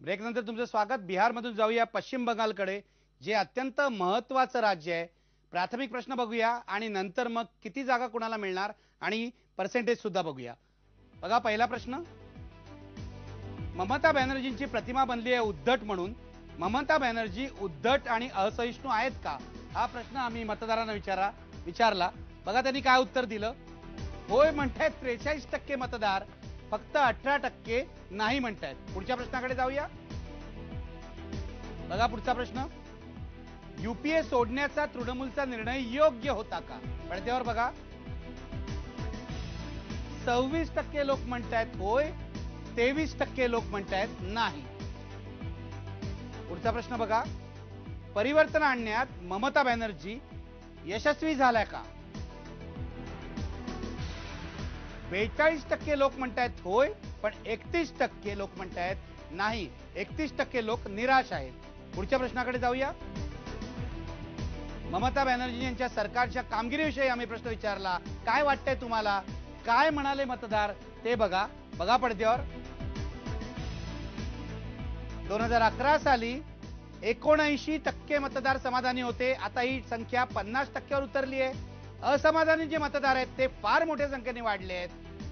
Break नंतर तुमचं स्वागत। बिहारमधून जाऊया पश्चिम बंगालकडे, जे अत्यंत महत्त्वाचं राज्य आहे। प्राथमिक प्रश्न बघूया आणि नंतर मग किती जागा कुणाला मिळणार आणि पर्सेंटेज सुद्धा बघूया। बघा पहिला प्रश्न, ममता बॅनर्जींची प्रतिमा बनली आहे उद्धट म्हणून। ममता बॅनर्जी उद्धट आणि असहिष्णू आहेत का? हा प्रश्न आम्ही मतदारांना विचारला। बघा त्यांनी काय उत्तर दिलं। होय म्हणतायत 43% मतदार, फक्त 18% नाही म्हणतायत। पुढच्या प्रश्नाकडे जाऊया। बघा पुढचा प्रश्न, यूपीए सोडण्याचा तृणमूलचा निर्णय योग्य होता का? पडद्यावर बघा, 26% लोक म्हणतायत होय, 23% लोक म्हणतायत नाही। पुढचा प्रश्न बघा, परिवर्तन आणण्यात ममता बॅनर्जी यशस्वी झाल्या का? 42% लोक म्हणतायत होय, पण 31% लोक म्हणतायत नाही। 31% लोक निराश आहेत। पुढच्या प्रश्नाकडे जाऊया। ममता बॅनर्जी यांच्या सरकारच्या कामगिरीविषयी आम्ही प्रश्न विचारला। काय वाटतंय तुम्हाला? काय म्हणाले मतदार ते बघा। बघा पडद्यावर, 2011 साली 79% मतदार समाधानी होते। आता ही संख्या 50%वर उतरली आहे। असमाधानी जे मतदार आहेत ते फार मोठ्या संख्येने वाढले आहेत।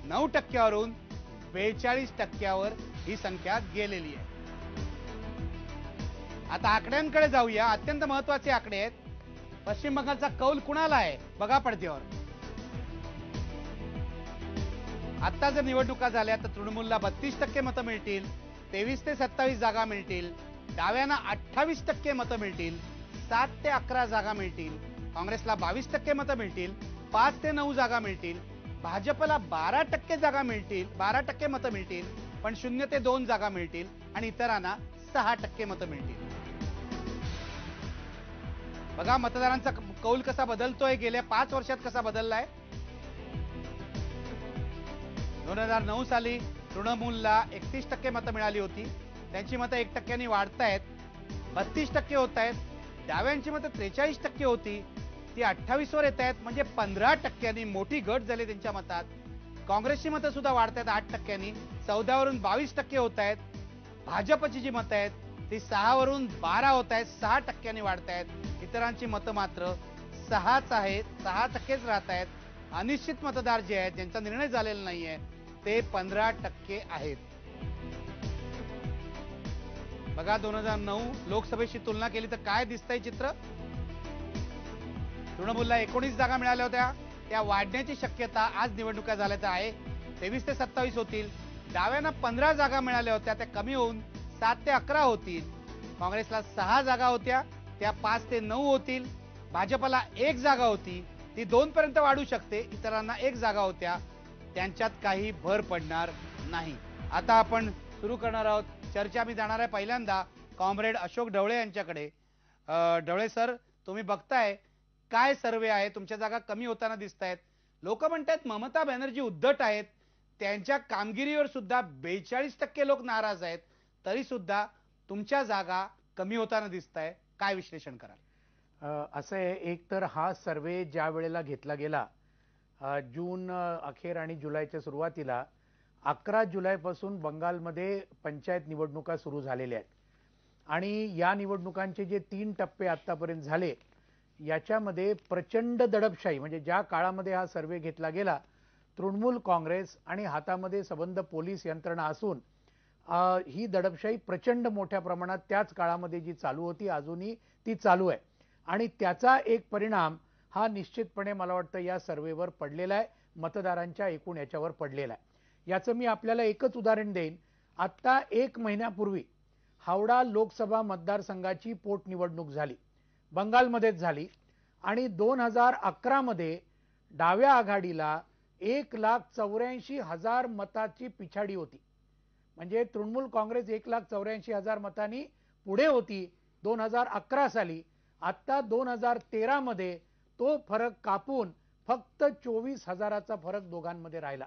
9%वरून 42%वर ही संख्या गेलेली आहे। आता आकड्यांकडे जाऊया। अत्यंत महत्त्वाचे आकडे आहेत। पश्चिम बंगालचा कौल कुणाला आहे? बघा पडद्यावर। आता जर निवडणुका झाल्या तर तृणमूलला 32% मतं मिळतील, 23 ते 27 जागा मिळतील, डाव्यांना 28% मतं मिळतील, 7 ते 11 जागा मिळतील, काँग्रेसला 22% मतं मिळतील, 5 ते 9 जागा मिळतील, भाजपला 12% जागा मिळतील, 12% मतं मिळतील, पण 0 ते 2 जागा मिळतील आणि इतरांना 6% मतं मिळतील। बघा मतदारांचा कौल कसा बदलतोय, गेल्या 5 वर्षात कसा बदललाय। 2009 साली तृणमूलला 31% मतं मिळाली होती, त्यांची मतं 1%नी वाढतायत, 32% होत आहेत। डाव्यांची मतं 43% होती, ती 28 वर येत आहेत, म्हणजे 15%नी मोठी घट झाली त्यांच्या मतात। काँग्रेसची मतं सुद्धा वाढत आहेत 8%नी, 14 वरून 22% होत आहेत। भाजपची जी मतं आहेत ती 6 वरून 12 होत आहेत, 6%नी वाढत आहेत। इतरांची मतं मात्र 6च आहेत, 6%च राहत आहेत। अनिश्चित मतदार जे आहेत, ज्यांचा निर्णय झालेला नाहीये, ते 15% आहेत। बघा 2009 लोकसभेशी तुलना केली तर काय दिसतंय चित्र। तृणमूलला 19 जागा मिळाल्या होत्या, त्या वाढण्याची शक्यता आज निवडणुका झाल्याचं आहे, 23 ते 27 होतील। डाव्यांना 15 जागा मिळाल्या होत्या, त्या कमी होऊन 7 ते 11 होतील। काँग्रेसला 6 जागा होत्या, त्या 5 ते 9 होतील। भाजपला 1 जागा होती, ती 2 पर्यंत वाढू शकते। इतरांना 1 जागा होत्या, त्यांच्यात काही भर पडणार नाही। आता आपण सुरू करणार आहोत चर्चा। मी जाणार आहे पहिल्यांदा कॉम्रेड अशोक ढवळे यांच्याकडे। ढवळे सर, तुम्ही बघताय काय सर्वे आहे, तुमच्या जागा कमी होताना दिसत आहेत। लोक म्हणतात ममता बॅनर्जी उद्धट आहेत, त्यांच्या कामगिरीवर सुद्धा 42% लोक नाराज आहेत, तरी सुद्धा तुमच्या जागा कमी होताना दिसत आहे। काय विश्लेषण कराल? असं आहे, एक तर हा सर्वे ज्या वेळेला घेतला गेला जून अखेर आणि जुलैच्या सुरुवातीला, 11 जुलैपासून बंगालमध्ये पंचायत निवडणुका सुरू झालेल्या आहेत आणि या निवडणुकांचे जे 3 टप्पे आतापर्यंत झाले, याच्यामध्ये प्रचंड दडपशाही, म्हणजे ज्या काळामध्ये हा सर्वे घेतला गेला, तृणमूल काँग्रेस आणि हातामध्ये सबंध पोलीस यंत्रणा असून ही दडपशाही प्रचंड मोठ्या प्रमाणात त्याच काळामध्ये जी चालू होती, अजूनही ती चालू आहे आणि त्याचा एक परिणाम हा निश्चितपणे मला वाटतं या सर्वेवर पडलेला आहे, मतदारांच्या एकूण याच्यावर पडलेला आहे। याचं मी आपल्याला एकच उदाहरण देईन। आता 1 महिन्यापूर्वी हावडा लोकसभा मतदारसंघाची पोटनिवडणूक झाली, बंगालमध्येच झाली आणि 2011 मध्ये डाव्या आघाडीला 1,84,000 मताची पिछाडी होती, म्हणजे तृणमूल काँग्रेस 1,84,000 मतांनी पुढे होती 2011 साली। आता 2013 मध्ये तो फरक कापून फक्त 24,000चा फरक दोघांमध्ये राहिला।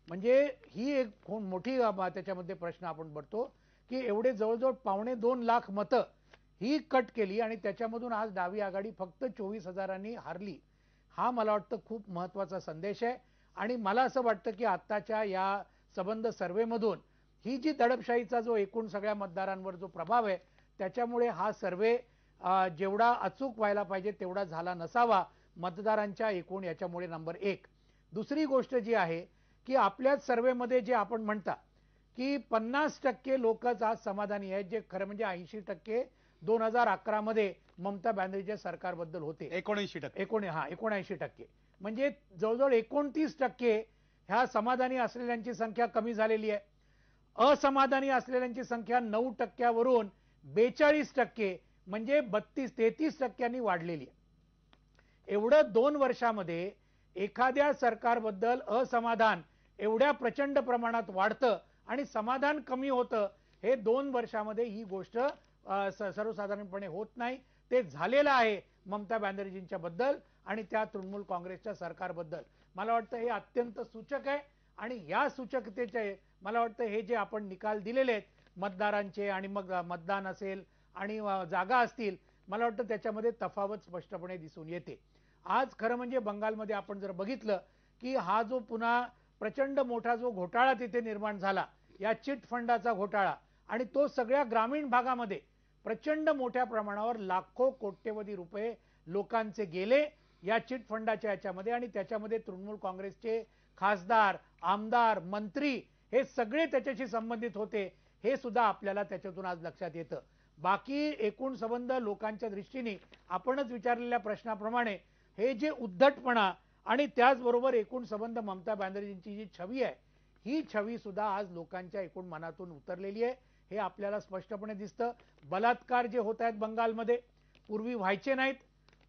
म्हणजे ही एक मोठी त्याच्यामध्ये प्रश्न आपण बघतो की एवढे जवळजवळ 1.25 लाख मतं ही कट केली आणि त्याच्यामधून आज डावी आघाडी फक्त 24,000नी हारली। हा मला वाटतं खूप महत्त्वाचा संदेश आहे आणि मला असं वाटतं की आत्ताच्या या सबंध सर्वेमधून ही जी दडपशाहीचा जो एकूण सगळ्या मतदारांवर जो प्रभाव आहे त्याच्यामुळे हा सर्वे जेवढा अचूक व्हायला पाहिजे तेवढा झाला नसावा मतदारांच्या एकूण याच्यामुळे नंबर 1. दुसरी गोष्ट जी आहे की आपल्याच सर्वेमध्ये जे आपण म्हणता की 50% लोकच आज समाधानी आहेत, जे खरं म्हणजे 80% 2011 मध्ये ममता बॅनर्जीच्या सरकारबद्दल होते. 79% म्हणजे जवळजवळ 29% ह्या समाधानी असलेल्यांची संख्या कमी झालेली आहे. असमाधानी असलेल्यांची संख्या 9% वरून 42% म्हणजे 33% वाढलेली आहे. एवढं 2 वर्षामध्ये एखाद्या सरकारबद्दल असमाधान एवढ्या प्रचंड प्रमाणात वाढतं आणि समाधान कमी होतं, हे 2 वर्षामध्ये ही गोष्ट सर्वसाधारणपणे होत नाही. ते झालेलं आहे ममता बॅनर्जींच्या बद्दल आणि त्या तृणमूल काँग्रेसच्या सरकारबद्दल. मला वाटतं हे अत्यंत सूचक आहे आणि या सूचकतेचे मला वाटतं हे जे आपण निकाल दिलेले आहेत मतदारांचे आणि मग मतदान असेल आणि जागा असतील, मला वाटतं त्याच्यामध्ये तफावत स्पष्टपणे दिसून येते. आज खरं म्हणजे बंगालमध्ये आपण जर बघितलं की हा जो पुन्हा प्रचंड मोठा जो घोटाळा तिथे निर्माण झाला, या चिट फंडाचा घोटाळा, आणि तो सगळ्या ग्रामीण भागामध्ये प्रचंड मोठ्या प्रमाणावर लाखो कोट्यवधी रुपये लोकांचे गेले या चिट फंडाच्या याच्यामध्ये, आणि त्याच्यामध्ये तृणमूल काँग्रेसचे खासदार, आमदार, मंत्री हे सगळे त्याच्याशी संबंधित होते, हे सुद्धा आपल्याला त्याच्यातून आज लक्षात येतं. बाकी एकूण संबंध लोकांच्या दृष्टीने आपणच विचारलेल्या प्रश्नाप्रमाणे हे जे उद्धटपणा आणि त्याचबरोबर एकूण संबंध ममता बॅनर्जींची जी छवी आहे, ही छवी सुद्धा आज लोकांच्या एकूण मनातून उतरलेली आहे, हे आपल्याला स्पष्टपणे दिसतं. बलात्कार जे होत आहेत बंगालमध्ये पूर्वी व्हायचे नाहीत.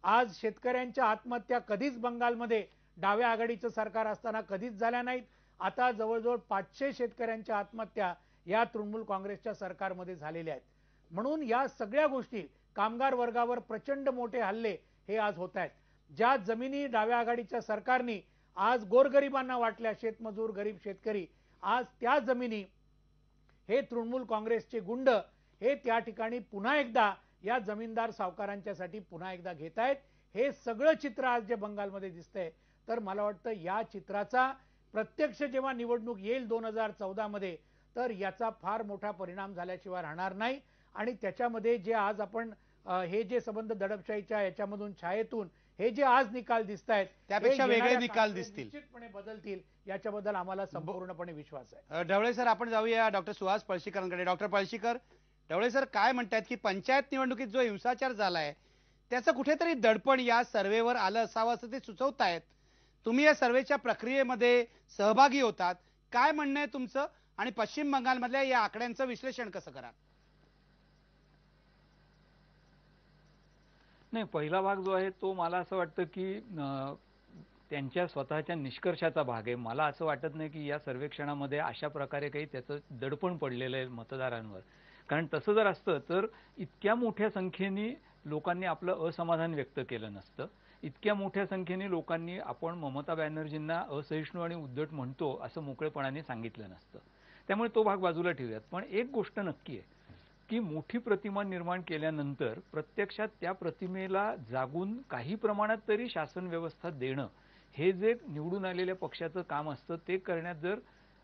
आज शेतकऱ्यांच्या आत्महत्या कधीच बंगालमध्ये डाव्या आघाडीचं सरकार असताना कधीच झाल्या नाहीत. आता जवळजवळ 500 शेतकऱ्यांच्या आत्महत्या या तृणमूल काँग्रेसच्या सरकारमध्ये झालेल्या आहेत. म्हणून या सगळ्या गोष्टी, कामगार वर्गावर प्रचंड मोठे हल्ले हे आज होत आहेत. ज्या जमिनी डाव्या आघाडीच्या सरकारने आज गोरगरिबांना वाटल्या, शेतमजूर, गरीब शेतकरी, आज त्या जमिनी हे तृणमूल काँग्रेसचे गुंड हे त्या ठिकाणी पुन्हा एकदा या जमीनदार सावकारांच्यासाठी पुन्हा एकदा घेत आहेत. हे सगळं चित्र आज जे बंगालमध्ये दिसतंय, तर मला वाटतं या चित्राचा प्रत्यक्ष जेव्हा निवडणूक येईल 2014 मध्ये, तर याचा फार मोठा परिणाम झाल्याशिवाय राहणार नाही. आणि त्याच्यामध्ये जे आज आपण हे जे संबंध दडपशाहीच्या याच्यामधून छायेतून हे जे आज निकाल दिसत आहेत त्यापेक्षा वेगळे निकाल दिसतील, निश्चितपणे बदलतील, याच्याबद्दल आम्हाला संपूर्णपणे विश्वास आहे. ढवळे सर, आपण जाऊया डॉक्टर सुहास पळशीकरांकडे. डॉक्टर पळशीकर, ढवळे सर काय म्हणतात की पंचायत निवडणुकीत जो हिंसाचार झालाय त्याचं कुठेतरी दडपण या सर्वेवर आलं असावं असं ते सुचवतायत. तुम्ही या सर्वेच्या प्रक्रियेमध्ये सहभागी होतात, काय म्हणणं आहे तुमचं आणि पश्चिम बंगालमधल्या या आकड्यांचं विश्लेषण कसं कराल? नाही, पहिला भाग जो आहे तो मला असं वाटतं की त्यांच्या स्वतःच्या निष्कर्षाचा भाग आहे. मला असं वाटत नाही की या सर्वेक्षणामध्ये अशा प्रकारे काही त्याचं दडपण पडलेलं आहे मतदारांवर. कारण तसं जर असतं तर इतक्या मोठ्या संख्येने लोकांनी आपलं असमाधान व्यक्त केलं नसतं. इतक्या मोठ्या संख्येने लोकांनी आपण ममता बॅनर्जींना असहिष्णू आणि उद्धट म्हणतो असं मोकळेपणाने सांगितलं नसतं. त्यामुळे तो भाग बाजूला ठेवूयात. पण एक गोष्ट नक्की आहे की मोठी प्रतिमा निर्माण केल्यानंतर प्रत्यक्षात त्या प्रतिमेला जागून काही प्रमाणात तरी शासन व्यवस्था देणं हे जे निवडून आलेल्या पक्षाचं काम असतं, ते करण्यात जर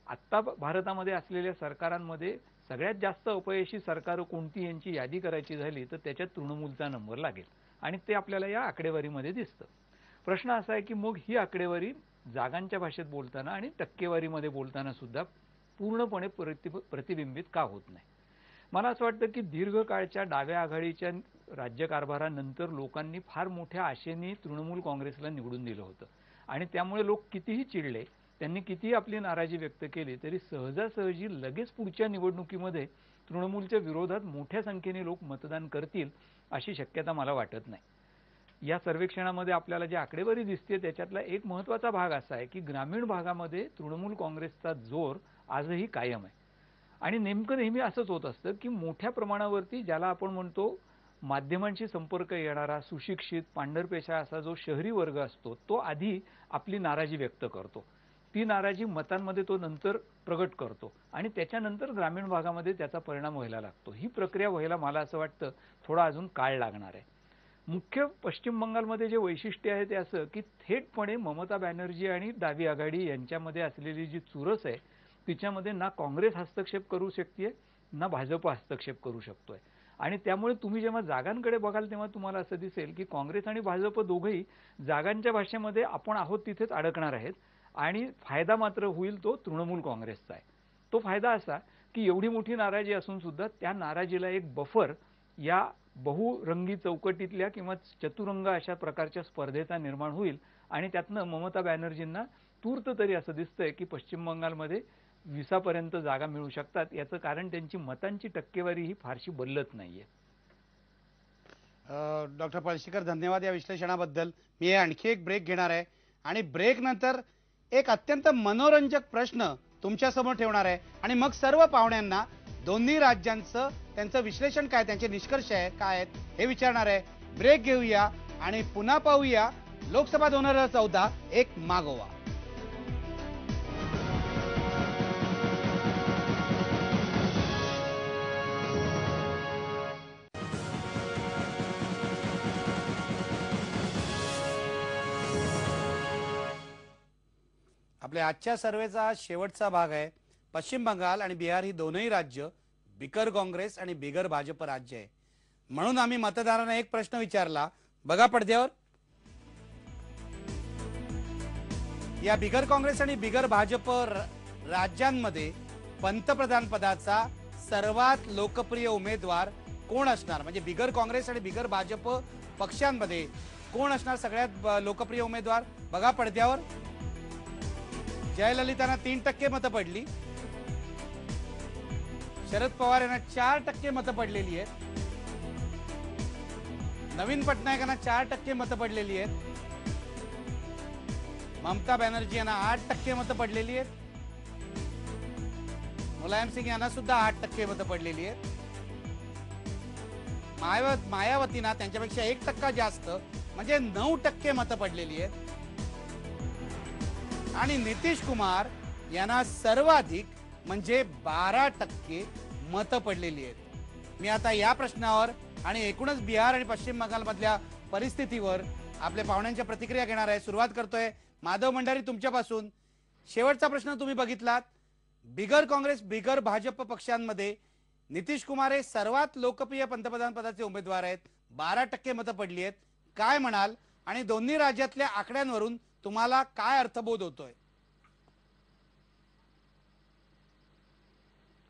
आत्ता भारतामध्ये असलेल्या सरकारांमध्ये सगळ्यात जास्त अपयशी सरकार कोणती यांची यादी करायची झाली तर त्याच्यात तृणमूलचा नंबर लागेल आणि ते आपल्याला या आकडेवारीमध्ये दिसतं. प्रश्न असा आहे की मग ही आकडेवारी जागांच्या भाषेत बोलताना आणि टक्केवारीमध्ये बोलताना सुद्धा पूर्णपणे प्रतिबिंबित का होत नाही? मला असं वाटतं की दीर्घकाळच्या डाव्या आघाडीच्या राज्यकारभारानंतर लोकांनी फार मोठ्या आशेने तृणमूल काँग्रेसला निवडून दिलं होतं आणि त्यामुळे लोक कितीही चिडले, त्यांनी कितीही आपली नाराजी व्यक्त केली, तरी सहजासहजी लगेच पुढच्या निवडणुकीमध्ये तृणमूलच्या विरोधात मोठ्या संख्येने लोक मतदान करतील अशी शक्यता मला वाटत नाही. या सर्वेक्षणामध्ये आपल्याला जी आकडेवारी दिसते त्याच्यातला एक महत्त्वाचा भाग असा आहे की ग्रामीण भागामध्ये तृणमूल काँग्रेसचा जोर आजही कायम आहे. आणि नेमकं नेहमी असंच होत असतं की मोठ्या प्रमाणावरती ज्याला आपण म्हणतो माध्यमांशी संपर्क येणारा सुशिक्षित पांढरपेशा असा जो शहरी वर्ग असतो तो आधी आपली नाराजी व्यक्त करतो. ती नाराजी मतांमध्ये तो नंतर प्रगट करतो आणि त्याच्यानंतर ग्रामीण भागामध्ये त्याचा परिणाम व्हायला लागतो. ही प्रक्रिया व्हायला मला असं वाटतं थोडा अजून काळ लागणार आहे. मुख्य पश्चिम बंगालमध्ये जे वैशिष्ट्य आहे ते असं की थेटपणे ममता बॅनर्जी आणि डावी आघाडी यांच्यामध्ये असलेली जी चुरस आहे तिच्यामध्ये ना काँग्रेस हस्तक्षेप करू शकते ना भाजप हस्तक्षेप करू शकतोय. आणि त्यामुळे तुम्ही जेव्हा जागांकडे बघाल तेव्हा तुम्हाला असं दिसेल की काँग्रेस आणि भाजप दोघंही जागांच्या भाषेमध्ये आपण आहोत तिथेच अडकणार आहेत आणि फायदा मात्र होईल तो तृणमूल काँग्रेसचा आहे. तो फायदा असा की एवढी मोठी नाराजी असून सुद्धा त्या नाराजीला एक बफर या बहुरंगी चौकटीतल्या किंवा चतुरंग अशा प्रकारच्या स्पर्धेचा निर्माण होईल आणि त्यातनं ममता बॅनर्जींना तूर्त तरी असं दिसतंय की पश्चिम बंगालमध्ये 20पर्यंत जागा मिळू शकतात. याचं कारण त्यांची मतांची टक्केवारी ही फारशी बदलत नाहीये. डॉक्टर पळशीकर, धन्यवाद या विश्लेषणाबद्दल. मी आणखी एक ब्रेक घेणार आहे आणि ब्रेक नंतर एक अत्यंत मनोरंजक प्रश्न तुमच्या समोर ठेवणार आहे आणि मग सर्व पाहुण्यांना दोन्ही राज्यांचं त्यांचं विश्लेषण काय, त्यांचे निष्कर्ष आहे काय आहेत हे विचारणार आहे. ब्रेक घेऊया आणि पुन्हा पाहूया लोकसभा 2014 एक मागोवा. आपल्या आजच्या सर्वेचा शेवटचा भाग आहे. पश्चिम बंगाल आणि बिहार ही दोनही राज्य बिगर काँग्रेस आणि बिगर भाजप राज्य आहे. म्हणून आम्ही मतदारांना एक प्रश्न विचारला, बघा पडद्यावर. या बिगर काँग्रेस आणि बिगर भाजप राज्यांमध्ये पंतप्रधान पदाचा सर्वात लोकप्रिय उमेदवार कोण असणार, म्हणजे बिगर काँग्रेस आणि बिगर भाजप पक्षांमध्ये कोण असणार सगळ्यात लोकप्रिय उमेदवार, बघा पडद्यावर. जयललितांना 3% मतं पडली, शरद पवार यांना 4% मतं पडलेली आहेत, नवीन पटनायकांना 4% मतं पडलेली आहेत, ममता बॅनर्जी यांना 8% मतं पडलेली आहेत, मुलायम सिंग यांना सुद्धा 8% मतं पडलेली आहेत, मायावतींना त्यांच्यापेक्षा 1% जास्त म्हणजे 9% मतं पडलेली आहेत आणि नितीश कुमार यांना सर्वाधिक म्हणजे 12% मतं पडलेली आहेत. मी आता या प्रश्नावर आणि एकूणच बिहार आणि पश्चिम बंगाल मधल्या परिस्थितीवर आपल्या पाहुण्यांच्या प्रतिक्रिया घेणार आहे. सुरुवात करतोय माधव मंडारी तुमच्यापासून. शेवटचा प्रश्न तुम्ही बघितलात. बिगर काँग्रेस बिगर भाजप पक्षांमध्ये नितीश कुमार हे सर्वात लोकप्रिय पंतप्रधान पदाचे उमेदवार आहेत, 12% मतं पडली आहेत. काय म्हणाल आणि दोन्ही राज्यातल्या आकड्यांवरून तुम्हाला काय अर्थबोध होतोय?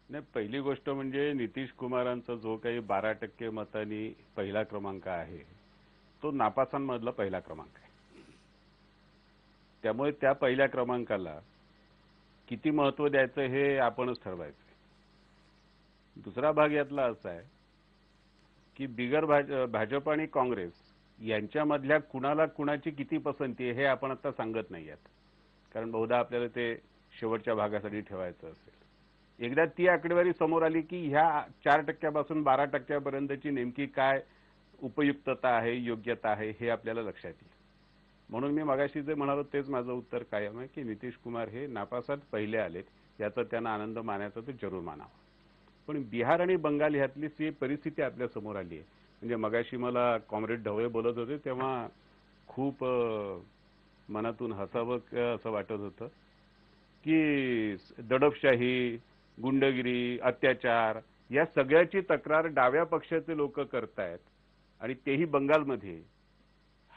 नाही, पहिली गोष्ट म्हणजे नितीश कुमारांचा जो काही 12% मतांनी पहिला क्रमांक आहे तो नापासांमधला पहिला क्रमांक आहे. त्यामुळे त्या पहिल्या क्रमांकाला किती महत्व द्यायचं हे आपणच ठरवायचं. दुसरा भाग यातला असा आहे की बिगर भाजप आणि काँग्रेस यांच्यामधल्या कुणाला कुणाची किती पसंती आहे हे आपण आता सांगत नाही आहात, कारण बहुधा आपल्याला ते शेवटच्या भागासाठी ठेवायचं असेल. एकदा ती आकडेवारी समोर आली की ह्या 4% पासून 12% नेमकी काय उपयुक्तता आहे, योग्यता आहे हे आपल्याला लक्षात येईल. म्हणून मी मगाशी जे म्हणालो तेच माझं उत्तर कायम आहे की नितीश कुमार हे नापासात पहिले आलेत, याचा त्यांना आनंद मानायचा तो जरूर मानावा. पण बिहार आणि बंगाल ह्यातली जी परिस्थिती आपल्या समोर आली आहे, म्हणजे मगाशी मला कॉम्रेड ढवळे बोलत होते तेव्हा खूप मनातून हसावं असं वाटत होतं की दडपशाही, गुंडगिरी, अत्याचार या सगळ्याची तक्रार डाव्या पक्षाचे लोक करतायत आणि तेही बंगालमध्ये.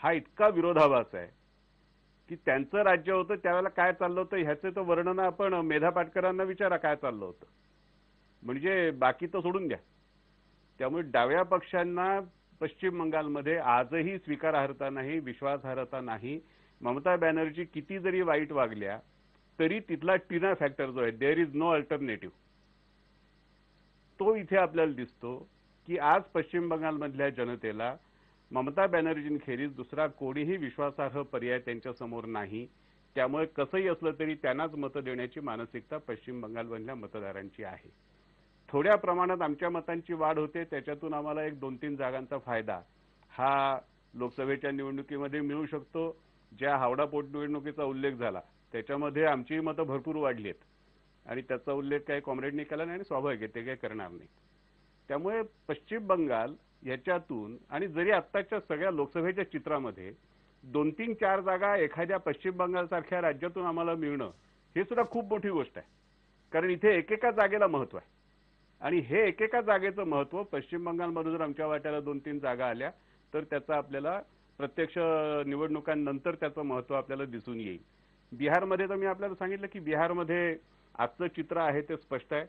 हा इतका विरोधाभास आहे की त्यांचं राज्य होतं त्यावेळेला काय चाललं होतं ह्याचे तर वर्णन आपण मेधा पाटकरांना विचारा काय चाललं होतं, म्हणजे बाकी तर सोडून द्या. त्यामुळे डाव्या पक्षांना पश्चिम बंगालमध्ये आजही स्वीकारार्हता नाही, विश्वासार्हता नाही. ममता बॅनर्जी किती जरी वाईट वागल्या तरी तिथला टीना फॅक्टर जो आहे, देअर इज नो अल्टरनेटिव्ह, तो इथे आपल्याला दिसतो की आज पश्चिम बंगालमधल्या जनतेला ममता बॅनर्जींखेरीज दुसरा कोणीही विश्वासार्ह पर्याय त्यांच्या समोर नाही. त्यामुळे कसंही असलं तरी त्यांनाच मतं देण्याची मानसिकता पश्चिम बंगालमधल्या मतदारांची आहे. थोड्या प्रमाणात आमच्या मतांची वाढ होते, त्याच्यातून आम्हाला 1-2-3 जागांचा फायदा हा लोकसभेच्या निवडणुकीमध्ये मिळू शकतो. ज्या हावडा पोटनिवडणुकीचा उल्लेख झाला त्याच्यामध्ये आमची मतं भरपूर वाढली आहेत आणि त्याचा उल्लेख काही कॉम्रेडनी केला नाही आणि स्वाभाविक आहे ते काही करणार नाही. त्यामुळे पश्चिम बंगाल याच्यातून आणि जरी आत्ताच्या सगळ्या लोकसभेच्या चित्रामध्ये 2-3-4 जागा एखाद्या पश्चिम बंगाल सारख्या राज्यातून आम्हाला मिळणं हे सुद्धा खूप मोठी गोष्ट आहे. कारण इथे एकेका जागेला महत्व आहे आणि हे एकेका जागेचं महत्व पश्चिम बंगालमध्ये जर आमच्या वाट्याला 2-3 जागा आल्या तर त्याचा आपल्याला प्रत्यक्ष निवडणुकांनंतर त्याचं महत्व आपल्याला दिसून येईल. बिहारमध्ये तर मी आपल्याला सांगितलं की बिहारमध्ये आजचं चित्र आहे ते स्पष्ट आहे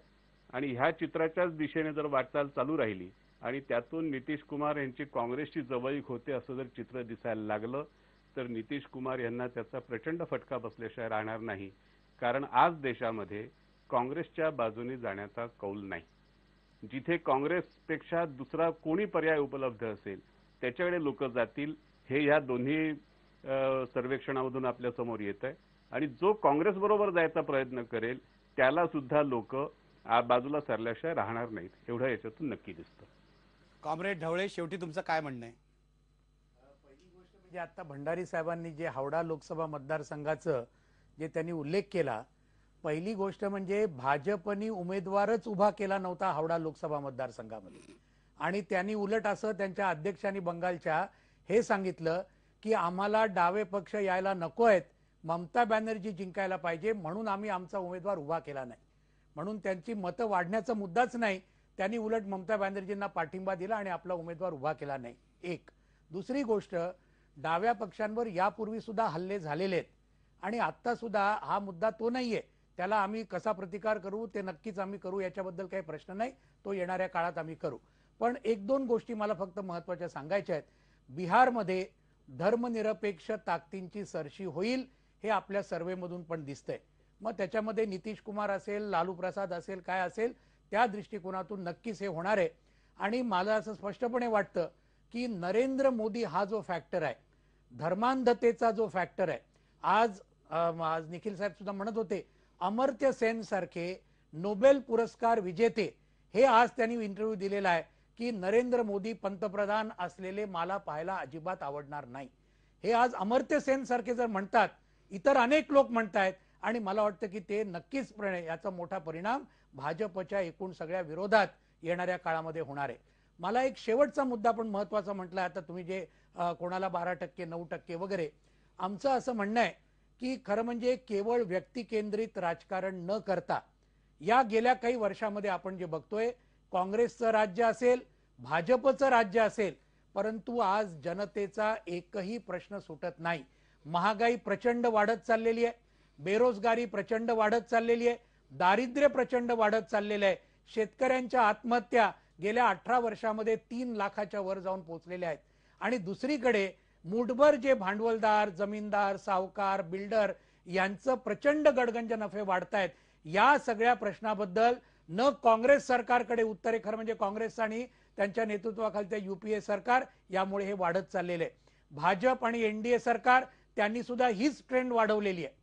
आणि ह्या चित्राच्याच दिशेने जर वाटचाल चालू राहिली आणि त्यातून नितीश कुमार यांची काँग्रेसची जवळीक होते असं जर चित्र दिसायला लागलं तर नितीश कुमार यांना त्याचा प्रचंड फटका बसल्याशिवाय राहणार नाही. कारण आज देशामध्ये काँग्रेसच्या बाजूने जाण्याचा कौल नाही. जिथे काँग्रेसपेक्षा दुसरा कोणी पर्याय उपलब्ध असेल त्याच्याकडे लोक जातील हे या दोन्ही सर्वेक्षणामधून आपल्या समोर येत आहे आणि जो काँग्रेस बरोबर जायचा प्रयत्न करेल त्याला सुद्धा लोक बाजूला सरल्याशिवाय राहणार नाहीत एवढं याच्यातून नक्की दिसतं. कॉम्रेड ढवळे, शेवटी तुमचं काय म्हणणं आहे? पहिली गोष्ट म्हणजे आता भंडारी साहेबांनी जे हावडा लोकसभा मतदारसंघाचं जे त्यांनी उल्लेख केला, पहिली गोष्ट म्हणजे भाजपनी उमेदवारच उभा केला नव्हता हावडा लोकसभा मतदारसंघामध्ये आणि त्यांनी उलट असं त्यांच्या अध्यक्षांनी बंगालच्या हे सांगितलं की आम्हाला डावे पक्ष यायला नको आहेत, ममता बॅनर्जी जिंकायला पाहिजे म्हणून आम्ही आमचा उमेदवार उभा केला नाही. म्हणून त्यांची मतं वाढण्याचा मुद्दाच नाही, त्यांनी उलट ममता बॅनर्जींना पाठिंबा दिला आणि आपला उमेदवार उभा केला नाही. एक. दुसरी गोष्ट, डाव्या पक्षांवर यापूर्वी सुद्धा हल्ले झालेले आहेत आणि आता सुद्धा हा मुद्दा तो नाहीये. त्याला आम्ही कसा प्रतिकार करू ते नक्कीच आम्ही करू, याच्याबद्दल काही प्रश्न नाही, तो येणाऱ्या काळात आम्ही करू. पण 1-2 गोष्टी मला फक्त महत्त्वाच्या सांगायच्या आहेत. बिहारमध्ये धर्मनिरपेक्ष ताकदींची सरशी होईल हे आपल्या सर्व्हेमधून पण दिसतंय. मग त्याच्यामध्ये नितीश कुमार असेल, लालू प्रसाद असेल, काय असेल त्या दृष्टिकोनातून नक्कीच हे होणार आहे. आणि मला असं स्पष्टपणे वाटतं की नरेंद्र मोदी हा जो फॅक्टर आहे, धर्मांधतेचा जो फॅक्टर आहे, आज निखिल साहेब सुद्धा म्हणत होते अमर्त्य सेन सारखे नोबेल पुरस्कार विजेते हे आज त्यांनी इंटरव्ह्यू दिलेला आहे की नरेंद्र मोदी पंतप्रधान असलेले मला पाहायला अजिबात आवडणार नाही. हे आज अमर्त्य सेन सारखे जर म्हणतात, इतर अनेक लोक म्हणतायत आणि मला वाटतं की ते नक्कीच याचा मोठा परिणाम भाजपच्या एकूण सगळ्या विरोधात येणाऱ्या काळामध्ये होणार आहे. मला एक शेवटचा मुद्दा पण महत्त्वाचा म्हटला, आता तुम्ही जे कोणाला 12% 9% वगैरे, आमचं असं म्हणणं आहे की खरं म्हणजे केवळ व्यक्ती केंद्रित राजकारण न करता या गेल्या काही वर्षामध्ये आपण जे बघतोय, काँग्रेसचं राज्य असेल, भाजपचं राज्य असेल, परंतु आज जनतेचा एकही प्रश्न सुटत नाही. महागाई प्रचंड वाढत चाललेली आहे, बेरोजगारी प्रचंड वाढत चाललेली आहे, दारिद्र्य प्रचंड वाढत चाललेलं आहे, शेतकऱ्यांच्या आत्महत्या गेल्या 18 वर्षामध्ये 3 लाखाच्या वर जाऊन पोहोचलेल्या आहेत आणि दुसरीकडे मूठभर जे भांडवलदार, जमीनदार, सावकार, बिल्डर यांचं प्रचंड गडगंज नफे वाढतायत. या सगळ्या प्रश्नाबद्दल न काँग्रेस सरकारकडे उत्तरे, खरं म्हणजे काँग्रेस आणि त्यांच्या नेतृत्वाखालच्या युपीए सरकार यामुळे हे वाढत चाललेले आहे. भाजप आणि एनडीए सरकार त्यांनी सुद्धा हीच ट्रेंड वाढवलेली आहे.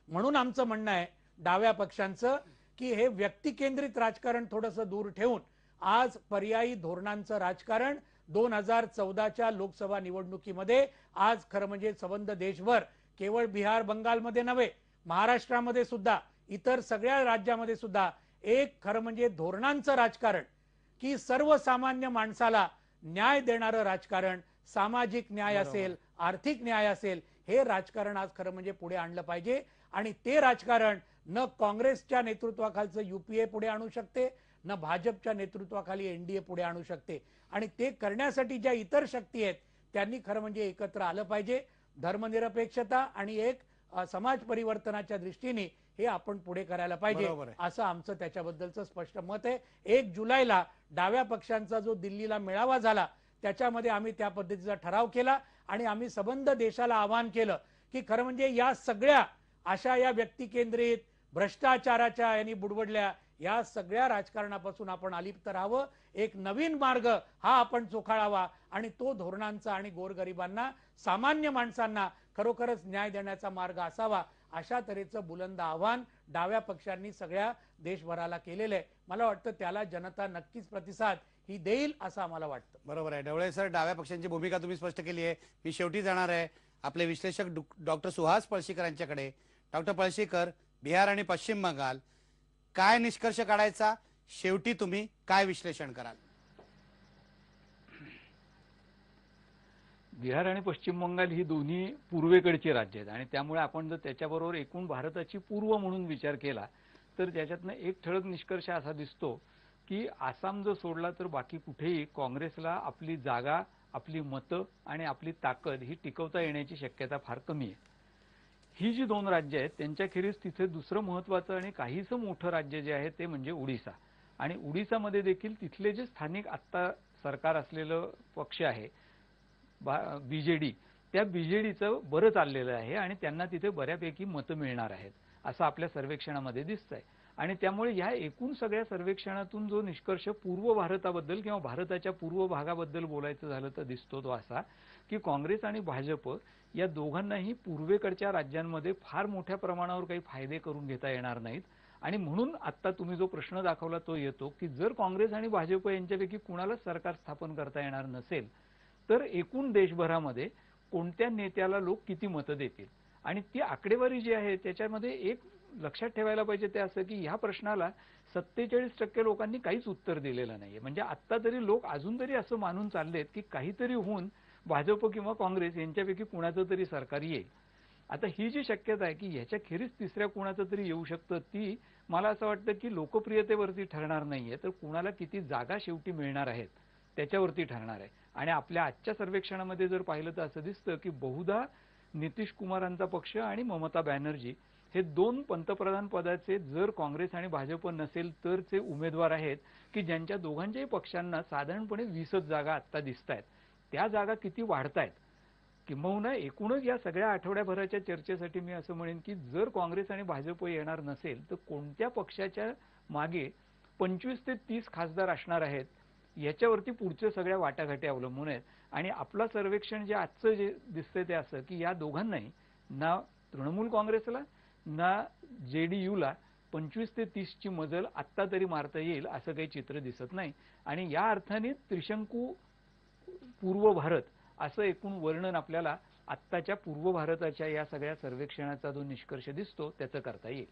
म्हणून आमचं म्हणणं आहे डाव्या पक्षांचं की हे व्यक्ती केंद्रित राजकारण थोडंसं दूर ठेवून आज पर्यायी धोरणांचं राजकारण 2014च्या लोकसभा निवडणुकीमध्ये आज खरं म्हणजे संबंध देशभर, केवळ बिहार बंगालमध्ये नव्हे, महाराष्ट्रामध्ये सुद्धा, इतर सगळ्या राज्यामध्ये सुद्धा एक खरं म्हणजे धोरणांचं राजकारण की सर्वसामान्य माणसाला न्याय देणारं राजकारण, सामाजिक न्याय असेल, आर्थिक न्याय असेल, हे राजकारण आज खरं म्हणजे पुढे आणलं पाहिजे. आणि ते राजकारण न काँग्रेसच्या नेतृत्वाखालचं युपीए पुढे आणू शकते, न भाजपच्या नेतृत्वाखाली एनडीए पुढे आणू शकते. आणि ते करण्यासाठी ज्या इतर शक्ती आहेत त्यांनी खरं म्हणजे एकत्र आलं पाहिजे. धर्मनिरपेक्षता आणि एक समाज परिवर्तनाच्या दृष्टीने हे आपण पुढे करायला पाहिजे, असं आमचं त्याच्याबद्दलचं स्पष्ट मत आहे. 1 जुलैला डाव्या पक्षांचा जो दिल्लीला मेळावा झाला त्याच्यामध्ये आम्ही त्या पद्धतीचा ठराव केला आणि आम्ही संबंध देशाला आवाहन केलं की खरं म्हणजे या सगळ्या अशा या व्यक्ती केंद्रित भ्रष्टाचाराच्या यांनी बुडवडल्या या सगळ्या राजकारणापासून आपण अलिप्त राहावं, एक नवीन मार्ग हा आपण चोखाळावा आणि तो धोरणांचा आणि गोरगरिबांना, सामान्य माणसांना खरोखरच न्याय देण्याचा मार्ग असावा, अशा तऱ्हेचं बुलंद आव्हान डाव्या पक्षांनी सगळ्या देशभराला केलेलं आहे. मला वाटतं त्याला जनता नक्कीच प्रतिसाद ही देईल असं आम्हाला वाटतं. बरोबर आहे ढवळे सर, डाव्या पक्षांची भूमिका तुम्ही स्पष्ट केली आहे. मी शेवटी जाणार आहे आपले विश्लेषक डॉक्टर सुहास पळशीकर यांच्याकडे. डॉक्टर पळशीकर, बिहार आणि पश्चिम बंगाल काय निष्कर्ष काढायचा, शेवटी तुम्ही काय विश्लेषण कराल? बिहार आणि पश्चिम बंगाल ही दोन्ही पूर्वेकडची राज्य आहेत आणि त्यामुळे आपण जर त्याच्याबरोबर एकूण भारताची पूर्व म्हणून विचार केला तर त्याच्यातनं एक ठळक निष्कर्ष असा दिसतो की आसाम जो सोडला तर बाकी कुठेही काँग्रेसला आपली जागा, आपली मतं आणि आपली ताकद ही टिकवता येण्याची शक्यता फार कमी आहे. ही जी 2 राज्य आहेत त्यांच्याखेरीज तिथे दुसरं महत्वाचं आणि काहीसं मोठं राज्य जे आहे ते म्हणजे ओडिशा. आणि ओडिशामध्ये देखील तिथले जे स्थानिक आत्ता सरकार असलेलं पक्ष आहे बीजेडी, त्या बीजेडीचं बरं चाललेलं आहे आणि त्यांना तिथे बऱ्यापैकी मतं मिळणार आहेत असं आपल्या सर्वेक्षणामध्ये दिसतंय. आणि त्यामुळे या एकूण सगळ्या सर्वेक्षणातून जो निष्कर्ष पूर्व भारताबद्दल किंवा भारताच्या पूर्व भागाबद्दल बोलायचं झालं तर दिसतो तो असा की काँग्रेस आणि भाजप या दोघांनाही पूर्वेकडच्या राज्यांमध्ये फार मोठ्या प्रमाणावर काही फायदे करून घेता येणार नाहीत. आणि म्हणून आता तुम्ही जो प्रश्न दाखवला तो येतो की जर काँग्रेस आणि भाजप यांच्यापैकी कुणालाच सरकार स्थापन करता येणार नसेल तर एकूण देशभरामध्ये कोणत्या नेत्याला लोक किती मतं देतील. आणि ती आकडेवारी जी आहे त्याच्यामध्ये एक लक्षात ठेवायला पाहिजे ते असं की ह्या प्रश्नाला 47% लोकांनी काहीच उत्तर दिलेलं नाहीये. म्हणजे आत्ता तरी लोक अजून तरी असं मानून चाललेत की काहीतरी होऊन भाजप किंवा काँग्रेस यांच्यापैकी कुणाचं तरी सरकार येईल. आता ही जी शक्यता आहे की ह्याच्या खेरीज तिसऱ्या कुणाचं तरी येऊ शकतं ती मला असं वाटतं की लोकप्रियतेवरती ठरणार नाहीये तर कुणाला किती जागा शेवटी मिळणार आहेत त्याच्यावरती ठरणार आहे. आणि आपल्या आजच्या सर्वेक्षणामध्ये जर पाहिलं तर असं दिसतं की बहुधा नितीश कुमारांचा पक्ष आणि ममता बॅनर्जी हे 2 पंतप्रधान पदाचे जर काँग्रेस आणि भाजप नसेल तरचे उमेदवार आहेत की ज्यांच्या दोघांच्याही पक्षांना साधारणपणे 20च जागा आता दिसत आहेत. त्या जागा किती वाढतायत किंबहुना एकूणच या सगळ्या आठवड्याभराच्या चर्चेसाठी मी असं म्हणेन की जर काँग्रेस आणि भाजप येणार नसेल तर कोणत्या पक्षाच्या मागे 25 ते 30 खासदार असणार आहेत याच्यावरती पुढच्या सगळ्या वाटाघाटी अवलंबून आहेत. आणि आपलं सर्वेक्षण जे आजचं जे दिसतंय ते असं की या दोघांनाही ना तृणमूल काँग्रेसला ना जेडीयूला 25 ते 30 ची मजल आत्ता तरी मारता येईल असं काही चित्र दिसत नाही. आणि या अर्थाने त्रिशंकू पूर्व भारत असं एकूण वर्णन आपल्याला आत्ताच्या पूर्व भारताच्या या सगळ्या सर्वेक्षणाचा जो निष्कर्ष दिसतो त्याचं करता येईल.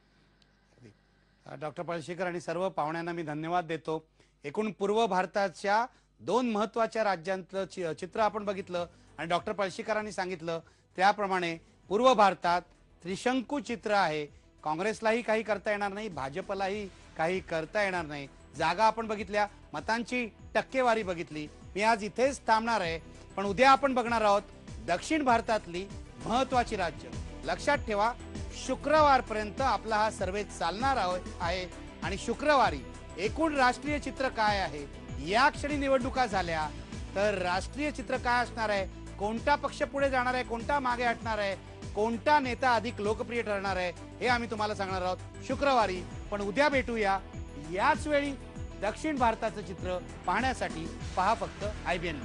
डॉक्टर पळशीकर आणि सर्व पाहुण्यांना मी धन्यवाद देतो. एकूण पूर्व भारताच्या 2 महत्वाच्या राज्यांचं चित्र आपण बघितलं आणि डॉक्टर पळशीकरांनी सांगितलं त्याप्रमाणे पूर्व भारतात त्रिशंकू चित्र आहे. काँग्रेसलाही काही करता येणार नाही, भाजपलाही काही करता येणार नाही. जागा आपण बघितल्या, मतांची टक्केवारी बघितली. मी आज इथेच थांबणार आहे पण उद्या आपण बघणार आहोत दक्षिण भारतातली महत्वाची राज्य. लक्षात ठेवा शुक्रवारपर्यंत आपला हा सर्वे चालणार आहे आणि शुक्रवारी एकूण राष्ट्रीय चित्र काय आहे, या क्षणी निवडणुका झाल्या तर राष्ट्रीय चित्र काय असणार आहे, कोणता पक्ष पुढे जाणार आहे, कोणता मागे हटणार आहे, कोणता नेता अधिक लोकप्रिय ठरणार आहे हे आम्ही तुम्हाला सांगणार आहोत शुक्रवारी. पण उद्या भेटूया याच वेळी दक्षिण भारताचं चित्र पाहण्यासाठी. पहा फक्त IBN.